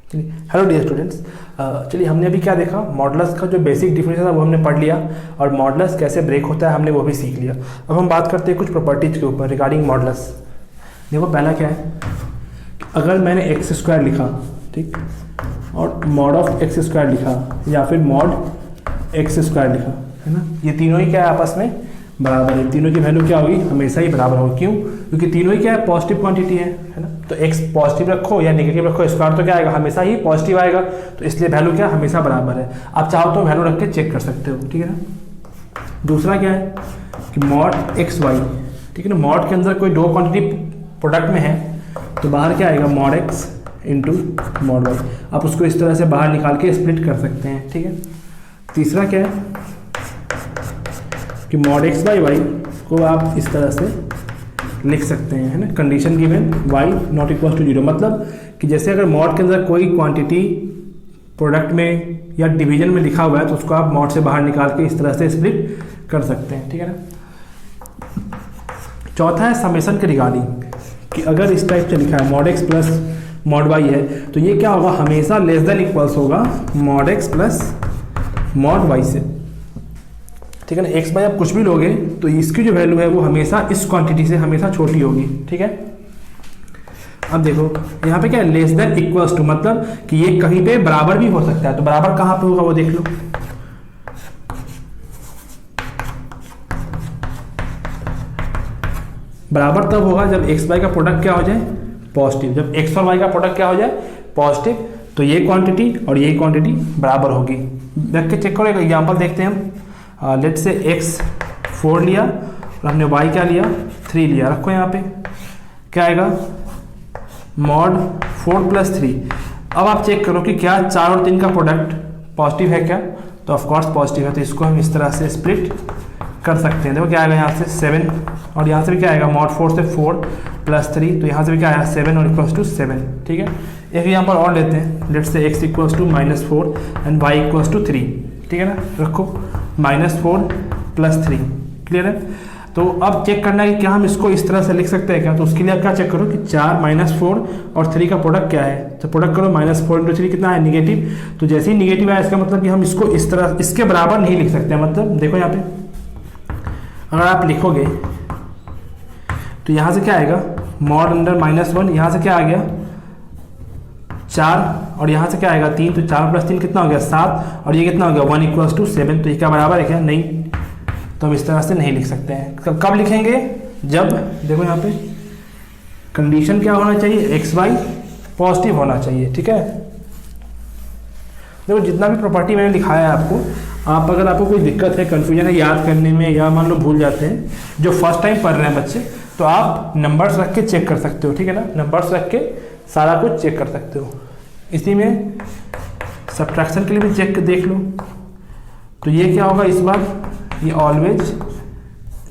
Hello dear students. चलिए हमने अभी क्या देखा, मॉडुलस का जो बेसिक डिफिनेशन था वो हमने पढ़ लिया और मॉडुलस कैसे ब्रेक होता है हमने वो भी सीख लिया। अब हम बात करते हैं कुछ प्रॉपर्टीज के ऊपर रिगार्डिंग मॉडुलस। देखो पहला क्या है, अगर मैंने एक्स स्क्वायर लिखा, ठीक, और मॉड ऑफ एक्स स्क्वायर लिखा या फिर मॉड एक्स स्क्वायर लिखा, है ना, ये तीनों ही क्या है आपस में बराबर है। तीनों की वैल्यू क्या होगी, हमेशा ही बराबर होगी। क्यों? क्योंकि तीनों ही क्या है, पॉजिटिव क्वांटिटी है ना। तो एक्स पॉजिटिव रखो या नेगेटिव रखो, स्क्वायर तो क्या आएगा, हमेशा ही पॉजिटिव आएगा। तो इसलिए वैल्यू क्या हमेशा बराबर है। आप चाहो तो वैल्यू रख के चेक कर सकते हो, ठीक है ना। दूसरा क्या है कि मॉड एक्स वाई, ठीक है ना। मॉड के अंदर कोई दो क्वांटिटी प्रोडक्ट में है तो बाहर क्या आएगा, mod x into mod y. आप उसको इस तरह से बाहर निकाल के स्प्लिट कर सकते हैं, ठीक है। तीसरा क्या है कि मॉड एक्स बाई वाई को आप इस तरह से लिख सकते हैं, है ना। Condition given y not equal to zero, मतलब कि जैसे अगर मॉड के अंदर कोई क्वांटिटी प्रोडक्ट में या डिवीजन में लिखा हुआ है तो उसको आप मॉड से बाहर निकाल के इस तरह से स्प्लिट कर सकते हैं, ठीक है ना। चौथा है समेशन के रिगार्डिंग, कि अगर इस टाइप से लिखा है mod x plus mod y है तो ये क्या होगा, हमेशा लेस देन इक्वल्स होगा mod x plus mod y से, ठीक है ना। एक्स बाई आप कुछ भी लोगे तो इसकी जो वैल्यू है वो हमेशा इस क्वांटिटी से हमेशा छोटी होगी, ठीक है। अब देखो यहाँ पे क्या है, लेस देन इक्वल्स टू, मतलब कि ये कहीं पे बराबर भी हो सकता है। तो बराबर कहाँ पे होगा वो देख लो। बराबर तब होगा जब एक्स वाई का प्रोडक्ट क्या हो जाए, पॉजिटिव। जब एक्स और वाई का प्रोडक्ट क्या हो जाए, पॉजिटिव, तो ये क्वांटिटी और ये क्वांटिटी बराबर होगी। देख के चेक करो, एक एग्जाम्पल देखते हैं हम। लेट से x 4 लिया और हमने y क्या लिया, 3 लिया। रखो यहाँ पे क्या आएगा, मॉड 4 प्लस 3। अब आप चेक करो कि क्या 4 और 3 का प्रोडक्ट पॉजिटिव है क्या, तो ऑफकोर्स पॉजिटिव है। तो इसको हम इस तरह से स्प्लिट कर सकते हैं। देखो क्या आएगा, यहाँ से 7 और यहाँ से भी क्या आएगा, मॉड 4 से 4 प्लस 3, तो यहाँ से भी क्या आएगा 7 और इक्वल्स टू 7, ठीक है। एक यहाँ पर और लेते हैं, let say x equals to -4 and y equals to 3, ठीक है ना। रखो -4 प्लस 3, क्लियर है। तो अब चेक करना है कि क्या हम इसको इस तरह से लिख सकते हैं क्या। तो उसके लिए आप क्या चेक करो कि 4 -4 और 3 का प्रोडक्ट क्या है। तो प्रोडक्ट करो, -4 इंटू 3 कितना है, निगेटिव। तो जैसे ही निगेटिव आया इसका मतलब कि हम इसको इस तरह इसके बराबर नहीं लिख सकते। मतलब देखो यहाँ पे अगर आप लिखोगे तो यहाँ से क्या आएगा, मॉड अंडर -1, यहाँ से क्या आ गया 4 और यहाँ से क्या आएगा 3, तो 4 प्लस 3 कितना हो गया 7 और ये कितना हो गया 1 इक्वल्स टू 7। तो ये क्या बराबर है क्या, नहीं। तो हम इस तरह से नहीं लिख सकते हैं। कब लिखेंगे, जब देखो यहाँ पे कंडीशन क्या होना चाहिए, एक्स वाई पॉजिटिव होना चाहिए, ठीक है। देखो जितना भी प्रॉपर्टी मैंने लिखाया है आपको, आप अगर आपको कोई दिक्कत है, कन्फ्यूजन है याद करने में, या मान लो भूल जाते हैं, जो फर्स्ट टाइम पढ़ रहे हैं बच्चे, तो आप नंबर्स रख के चेक कर सकते हो, ठीक है ना। नंबर्स रख के सारा कुछ चेक कर सकते हो। इसी में सब्ट्रैक्शन के लिए भी चेक देख लो। तो ये क्या होगा इस बार, ये ऑलवेज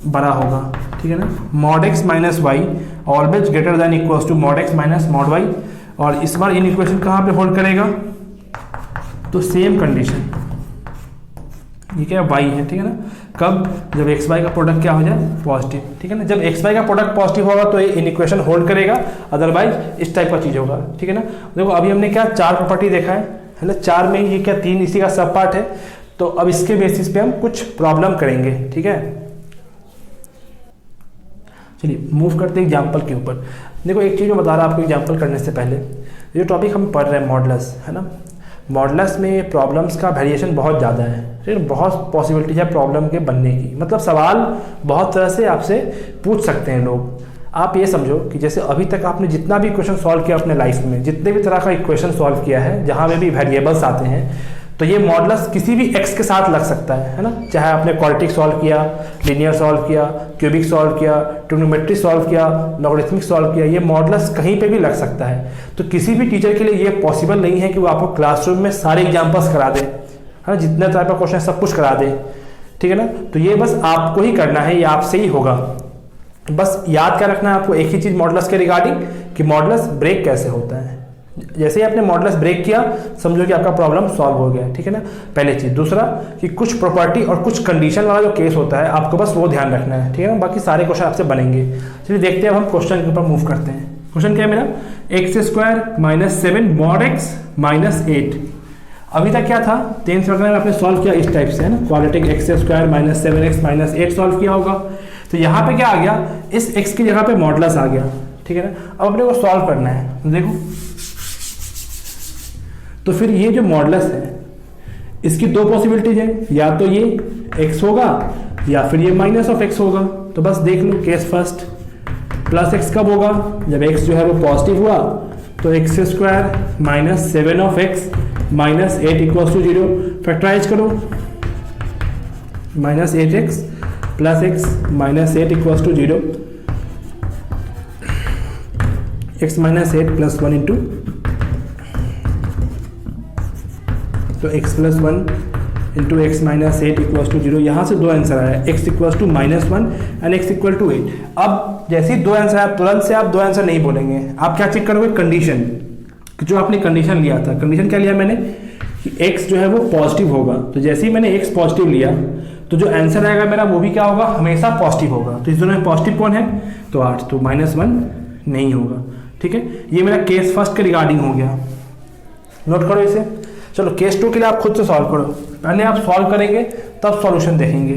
बड़ा होगा, ठीक है ना। Mod x minus y always greater than equals to mod x minus mod y. और इस बार इन इक्वेशन कहाँ पे होल्ड करेगा, तो सेम कंडीशन, ये क्या वाई है, ठीक है ना। कब, जब एक्स वाई का प्रोडक्ट क्या हो जाए, पॉजिटिव, ठीक है ना। जब एक्स वाई का प्रोडक्ट पॉजिटिव होगा तो ये इन इक्वेशन होल्ड करेगा, अदरवाइज इस टाइप का चीज होगा, ठीक है ना। देखो अभी हमने क्या 4 प्रॉपर्टी देखा है ना। 4 में ये क्या 3 इसी का सब पार्ट है। तो अब इसके बेसिस पे हम कुछ प्रॉब्लम करेंगे, ठीक है। चलिए मूव करते हैं एग्जाम्पल के ऊपर। देखो एक चीज़ मैं बता रहा हूँ आपको एग्जाम्पल करने से पहले, ये टॉपिक हम पढ़ रहे हैं मॉडुलस, है ना। मॉडुलस में प्रॉब्लम्स का वेरिएशन बहुत ज़्यादा है, ठीक है। बहुत पॉसिबिलिटीज है प्रॉब्लम के बनने की, मतलब सवाल बहुत तरह से आपसे पूछ सकते हैं लोग। आप ये समझो कि जैसे अभी तक आपने जितना भी क्वेश्चन सॉल्व किया अपने लाइफ में, जितने भी तरह का इक्वेशन सॉल्व किया है जहाँ में भी वेरिएबल्स आते हैं, तो ये मॉडुलस किसी भी एक्स के साथ लग सकता है ना। चाहे आपने क्वाड्रेटिक सॉल्व किया, लीनियर सॉल्व किया, क्यूबिक सॉल्व किया, ट्रिग्नोमेट्री सॉल्व किया, लॉगरिथमिक सॉल्व किया, ये मॉडुलस कहीं पे भी लग सकता है। तो किसी भी टीचर के लिए ये पॉसिबल नहीं है कि वो आपको क्लासरूम में सारे एग्जाम्पल्स करा दे, है ना, जितने टाइप का क्वेश्चन सब कुछ करा दे, ठीक है ना। तो ये बस आपको ही करना है, ये आपसे ही होगा। बस याद क्या रखना है आपको, एक ही चीज़ मॉडुलस के रिगार्डिंग, कि मॉडुलस ब्रेक कैसे होता है। जैसे ही आपने मॉडुलस ब्रेक किया समझो कि आपका प्रॉब्लम सॉल्व हो गया, ठीक है ना, पहले चीज़। दूसरा कि कुछ प्रॉपर्टी और कुछ कंडीशन वाला जो केस होता है, आपको बस वो ध्यान रखना है, ठीक है ना। बाकी सारे क्वेश्चन आपसे बनेंगे। चलिए देखते हैं, अब हम क्वेश्चन के ऊपर मूव करते हैं। क्वेश्चन क्या है मेरा, x square minus 7 mod x minus 8। अभी तक क्या था, 10th वगैरह में आपने सॉल्व किया इस टाइप से, है ना, quadratic x square minus 7x minus 8 solve किया होगा। तो यहाँ पे क्या आ गया, इस x की जगह पे मॉडुलस आ गया, ठीक है ना। अब अपने को सॉल्व करना है, देखो तो फिर ये जो मॉडुलस है इसकी दो पॉसिबिलिटीज है, या तो ये x होगा या फिर ये माइनस ऑफ x होगा। तो बस देख लो केस फर्स्ट, प्लस x कब होगा, जब x जो है वो पॉजिटिव हुआ, तो x square minus 7 of x minus 8 equals to 0। Factorise करो, minus 8x plus x minus 8 equals to 0, x minus 8 plus 1 into, तो x plus 1 into x minus 8 equals to 0। यहाँ से दो आंसर आया, x equals to -1 and x equal to 8। अब जैसे ही दो answer आया तुरंत से आप दो आंसर नहीं बोलेंगे, आप क्या चेक करोगे, कंडीशन, जो आपने कंडीशन लिया था। कंडीशन क्या लिया मैंने कि x जो है वो पॉजिटिव होगा, तो जैसे ही मैंने x पॉजिटिव लिया तो जो आंसर आएगा मेरा वो भी क्या होगा, हमेशा पॉजिटिव होगा। तो इस दोनों में पॉजिटिव कौन है, तो 8, तो -1 नहीं होगा, ठीक है। ये मेरा केस फर्स्ट के रिगार्डिंग हो गया, नोट करो इसे। चलो केस 2 के लिए आप खुद से सॉल्व करो, पहले आप सॉल्व करेंगे तब सॉल्यूशन देखेंगे।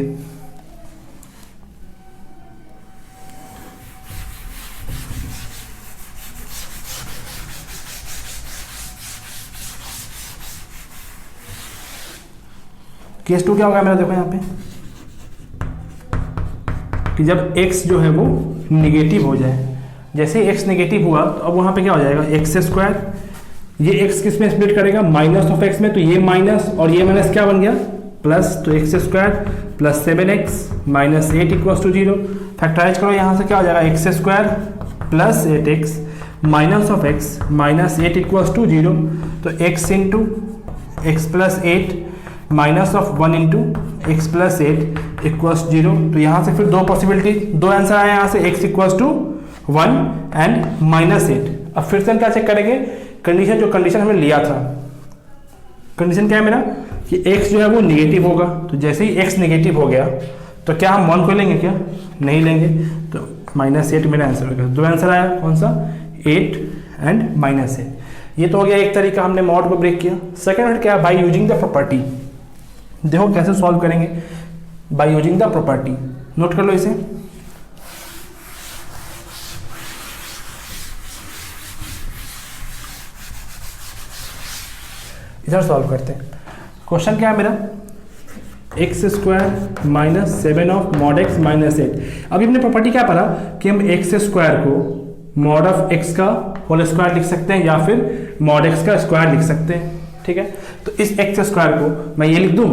केस 2 क्या होगा मेरा, देखो यहाँ पे कि जब x जो है वो निगेटिव हो जाए, जैसे ही x निगेटिव हुआ तो अब वहाँ पे क्या हो जाएगा, एक्स स्क्वायर, ये x किस में स्प्लिट करेगा, माइनस ऑफ x में, तो ये माइनस और ये माइनस क्या बन गया, प्लस, तो x square plus 7x minus 8 equals to 0। Factorise करो, यहाँ से क्या हो जाएगा, x square plus 8x minus of x minus 8 equals to 0, तो x into x plus 8 minus of 1 into x plus 8 equals 0। तो यहाँ से फिर दो पॉसिबिलिटी, दो आंसर आए यहाँ से, x इक्वल्स टू 1 एंड -8। अब फिर से हम क्या चेक करेंगे, कंडीशन, जो कंडीशन हमने लिया था, कंडीशन क्या है मेरा कि x जो है वो निगेटिव होगा। तो जैसे ही x निगेटिव हो गया तो क्या हम 1 को लेंगे, क्या नहीं लेंगे, तो -8 मेरा आंसर होगा। दो आंसर आया, कौन सा, 8 एंड -8। ये तो हो गया एक तरीका, हमने मॉड को ब्रेक किया। सेकेंड क्या है, बाय यूजिंग द प्रॉपर्टी। देखो कैसे सॉल्व करेंगे, by using the property, note कर लो इसे। इधर सॉल्व करते हैं। क्वेश्चन क्या है मेरा, x square minus 7 of mod x minus 8। अभी हमने प्रॉपर्टी क्या पढ़ा कि हम एक्स स्क्वायर को मॉड ऑफ एक्स का होल स्क्वायर लिख सकते हैं या फिर मॉड एक्स का स्क्वायर लिख सकते हैं, ठीक है। तो इस एक्स स्क्वायर को मैं ये लिख दूं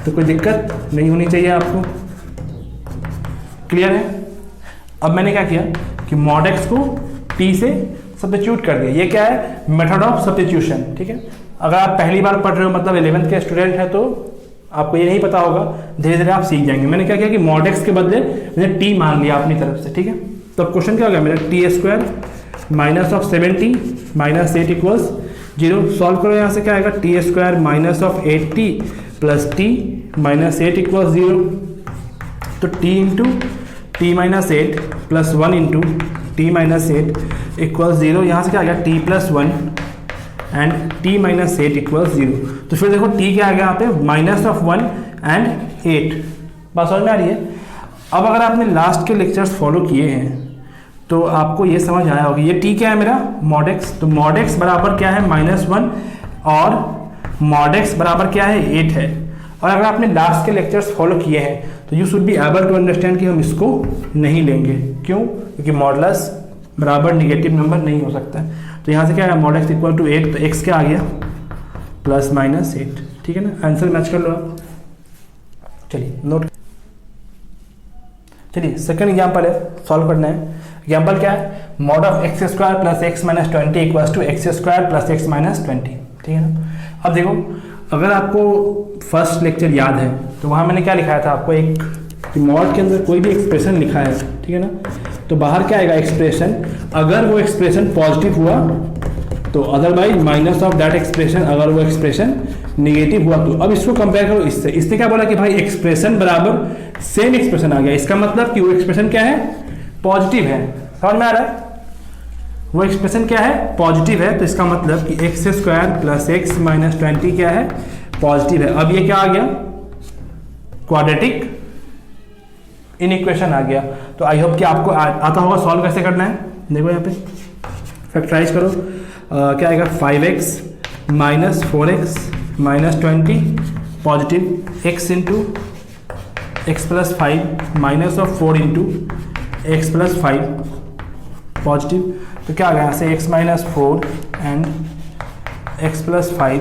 तो कोई दिक्कत नहीं होनी चाहिए आपको, क्लियर है। अब मैंने क्या किया कि मॉड एक्स को टी से सब्स्टिट्यूट कर दिया। ये क्या है, मेथड ऑफ सब्स्टिट्यूशन, ठीक है। अगर आप पहली बार पढ़ रहे हो, मतलब 11th के स्टूडेंट है, तो आपको ये नहीं पता होगा, धीरे धीरे आप सीख जाएंगे। मैंने क्या किया कि मॉड एक्स के बदले मैंने टी मान लिया अपनी तरफ से, ठीक है। तो अब क्वेश्चन क्या हो गया मेरा, T square minus of 7t minus 8 equals 0। Solve करो, यहाँ से क्या आएगा, T square minus of 8t plus T minus 8 equals 0। तो T into T minus 8 plus 1 into T minus 8 equals 0। यहाँ से क्या आ गया, T plus 1 and T minus 8 equals 0। तो फिर देखो टी क्या आ गया यहाँ पे, माइनस ऑफ 1 एंड 8। बात समझ में आ रही है। अब अगर आपने लास्ट के लेक्चर्स फॉलो किए हैं तो आपको ये समझ आया होगा, ये टी क्या है मेरा, मॉड एक्स। तो मॉड एक्स बराबर क्या है, -1, और मॉड एक्स बराबर क्या है, 8 है। और अगर आपने लास्ट के लेक्चर्स फॉलो किए हैं तो you should be able to understand कि हम इसको नहीं लेंगे, क्यों, क्योंकि मॉडुलस बराबर निगेटिव नंबर नहीं हो सकता है। तो यहाँ से क्या है, मॉड एक्स इक्वल टू 8, तो एक्स क्या आ गया, +-8, ठीक है ना। आंसर मैच कर लो आप। चलिए नोट, चलिए सेकंड एग्जांपल है, सॉल्व करना है। एग्जांपल क्या है, mod of x square plus x minus 20 equals to x square plus x minus 20, ठीक है ना। अब देखो, अगर आपको फर्स्ट लेक्चर याद है तो वहाँ मैंने क्या लिखाया था आपको, एक मॉड के अंदर कोई भी एक्सप्रेशन लिखा है, ठीक है ना, तो बाहर क्या आएगा एक्सप्रेशन, अगर वो एक्सप्रेशन पॉजिटिव हुआ तो otherwise minus of that expression, अगर वो एक्सप्रेशन निगेटिव हुआ तो। अब इसको कंपेयर करो इससे, इसने क्या बोला कि भाई एक्सप्रेशन बराबर सेम एक्सप्रेशन आ गया, इसका मतलब कि वो एक्सप्रेशन क्या है, पॉजिटिव है। समझ में आ रहा है? वो एक्सप्रेशन क्या है, पॉजिटिव है, तो इसका मतलब कि x square plus x minus 20 क्या है, पॉजिटिव है। अब ये क्या आ गया, क्वाड्रेटिक इनइक्वेशन आ गया। तो आई होप कि आपको आता होगा सॉल्व कैसे करना है। देखो यहाँ पे फैक्टराइज करो, क्या आएगा 5x minus 4x minus 20 positive x into x plus 5 minus of 4 into x plus 5 positive. तो क्या आ गया यहाँ से x minus 4 and x plus 5।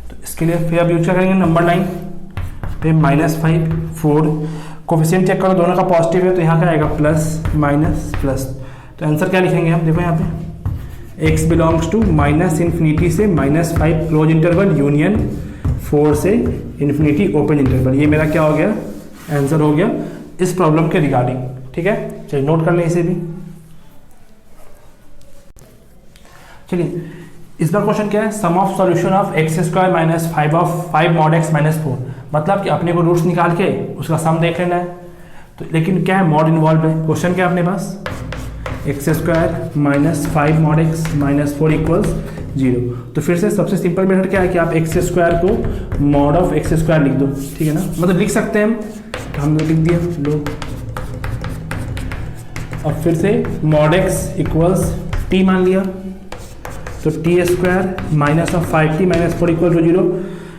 तो इसके लिए फिर अब यूज क्या करेंगे, नंबर लाइन पे -5 4 कोफिशिएंट चेक करो, दोनों का पॉजिटिव है, तो यहाँ क्या आएगा प्लस माइनस प्लस। तो आंसर क्या लिखेंगे हम, देखो यहाँ पे x बिलोंग्स टू -∞ से -5 क्लोज इंटरवल यूनियन 4 से इन्फिनिटी ओपन इंटरवल। ये मेरा क्या हो गया, आंसर हो गया इस प्रॉब्लम के रिगार्डिंग। ठीक है, चलिए नोट कर लें इसे भी। चलिए इस बार क्वेश्चन क्या है, sum of solution of x square minus 5 of 5 mod x minus 4। मतलब कि अपने को रूट्स निकाल के उसका सम देख लेना है। तो लेकिन क्या है, मॉड इन्वॉल्व है। क्वेश्चन क्या है अपने पास, x square minus 5 mod x minus 4 equals 0। तो फिर से सबसे सिंपल मेथड क्या है कि आप एक्स स्क्वायर को मॉड ऑफ एक्स स्क्वायर लिख दो। ठीक है ना, मतलब लिख सकते हैं हम, तो हमने लिख दिया लो। अब फिर से मॉड एक्स इक्वल्स टी मान लिया, तो t square minus of 5t minus 4 equal to 0।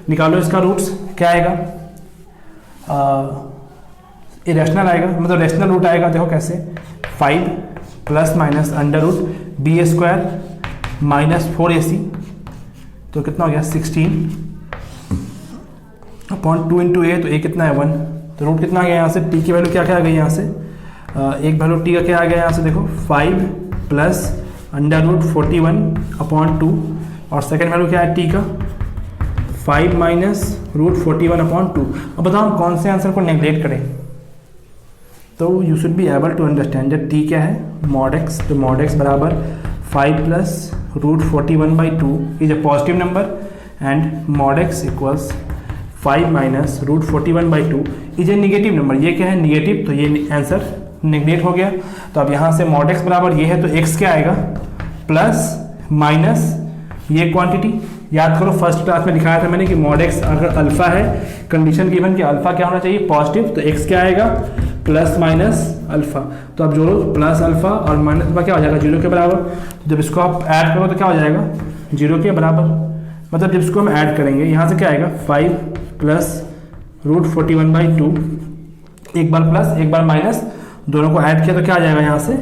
निकालो इसका रूट्स, क्या आएगा, इरेशनल आएगा, मतलब रेशनल रूट आएगा। देखो कैसे, 5 plus minus under root b square minus 4ac, तो कितना हो गया 16 अपॉन 2 इंटू ए, तो ए कितना है 1। तो रूट कितना आ गया यहाँ से, टी की वैल्यू क्या क्या आ गई यहाँ से, एक वैल्यू टी का क्या आ गया यहाँ से, देखो 5 प्लस अंडर रूट 41 अपॉन 2, और सेकेंड वैल्यू क्या है टी का, 5 माइनस रूट 41 अपॉन 2। अब बताओ कौन से आंसर को नेगलेक्ट करें। तो you should be able to understand जब टी क्या है, मॉड एक्स, तो मॉड एक्स बराबर 5 plus root 41/2 is a positive number and mod x equals 5 minus root 41/2 is a negative number. ये क्या है, निगेटिव, तो ये आंसर नेगलेक्ट हो गया। तो अब यहाँ से मॉड एक्स बराबर ये है, तो एक्स क्या आएगा, प्लस माइनस ये क्वांटिटी। याद करो फर्स्ट क्लास में दिखाया था मैंने कि मॉड एक्स अगर अल्फा है, कंडीशन गिवन कि अल्फा क्या होना चाहिए, पॉजिटिव, तो एक्स क्या आएगा, प्लस माइनस अल्फा। तो अब जोड़ो, प्लस अल्फा और माइनस अल्फा क्या हो जाएगा, 0 के बराबर। तो जब इसको आप ऐड करो तो क्या हो जाएगा, 0 के बराबर। मतलब जब इसको हम ऐड करेंगे, यहाँ से क्या आएगा 5 प्लस रूट 41/2, एक बार प्लस एक बार माइनस, दोनों को ऐड किया तो क्या आ जाएगा यहाँ से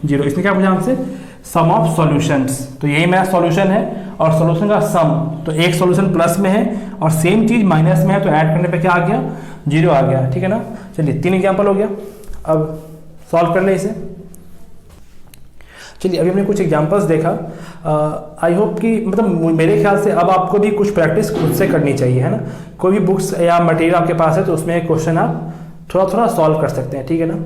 0। इसने क्या पूछा हमसे, सम ऑफ सॉल्यूशंस। तो यही मेरा सॉल्यूशन है और सॉल्यूशन का सम, तो एक सॉल्यूशन प्लस में है और सेम चीज माइनस में है, तो ऐड करने पे क्या आ गया, 0 आ गया। ठीक है ना, चलिए 3 एग्जांपल हो गया, अब सॉल्व कर ले इसे। चलिए अभी हमने कुछ एग्जांपल्स देखा। आई होप कि मतलब मेरे ख्याल से अब आपको भी कुछ प्रैक्टिस खुद से करनी चाहिए, है ना। कोई भी बुक्स या मटेरियल आपके पास है तो उसमें क्वेश्चन आप थोड़ा थोड़ा सॉल्व कर सकते हैं। ठीक है ना।